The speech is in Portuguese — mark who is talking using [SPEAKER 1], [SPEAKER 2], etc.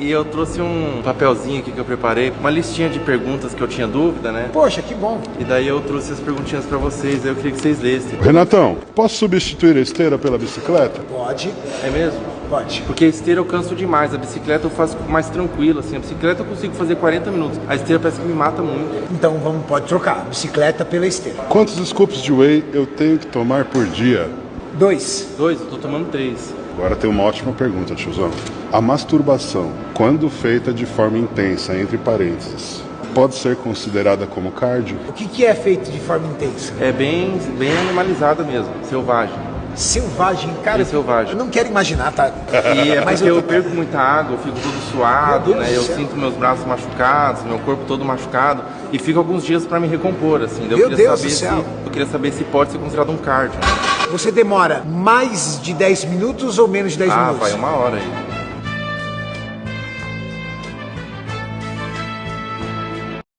[SPEAKER 1] E eu trouxe um papelzinho aqui que eu preparei, uma listinha de perguntas que eu tinha dúvida, né?
[SPEAKER 2] Poxa, que bom.
[SPEAKER 1] E daí eu trouxe as perguntinhas pra vocês, eu queria que vocês lessem.
[SPEAKER 3] Renatão, posso substituir a esteira pela bicicleta?
[SPEAKER 2] Pode,
[SPEAKER 1] É mesmo?
[SPEAKER 2] pode.
[SPEAKER 1] Porque a esteira eu canso demais, a bicicleta eu faço mais tranquilo, assim. A bicicleta eu consigo fazer 40 minutos, a esteira parece que me mata muito.
[SPEAKER 2] Então pode trocar a bicicleta pela esteira.
[SPEAKER 3] Quantos scoops de whey eu tenho que tomar por dia?
[SPEAKER 2] 2.
[SPEAKER 1] 2, eu tô tomando 3.
[SPEAKER 3] Agora tem uma ótima pergunta, tiozão. A masturbação, quando feita de forma intensa, entre parênteses, pode ser considerada como cardio?
[SPEAKER 2] O que é feito de forma intensa?
[SPEAKER 1] É bem animalizada mesmo, selvagem.
[SPEAKER 2] Selvagem, cara.
[SPEAKER 1] É selvagem.
[SPEAKER 2] Eu não quero imaginar, tá?
[SPEAKER 1] E é
[SPEAKER 2] Mas
[SPEAKER 1] porque eu
[SPEAKER 2] tô-
[SPEAKER 1] perco muita água, eu fico todo suado,
[SPEAKER 2] Meu Deus
[SPEAKER 1] né?
[SPEAKER 2] do
[SPEAKER 1] Eu
[SPEAKER 2] céu.
[SPEAKER 1] sinto meus braços machucados, meu corpo todo machucado e fico alguns dias pra me recompor, assim. Daí
[SPEAKER 2] Meu
[SPEAKER 1] eu queria
[SPEAKER 2] Deus
[SPEAKER 1] saber
[SPEAKER 2] do céu.
[SPEAKER 1] eu queria saber se pode ser considerado um cardio. Né?
[SPEAKER 2] Você demora mais de 10 minutos ou menos de 10
[SPEAKER 1] Ah,
[SPEAKER 2] minutos?
[SPEAKER 1] vai 1 hora aí.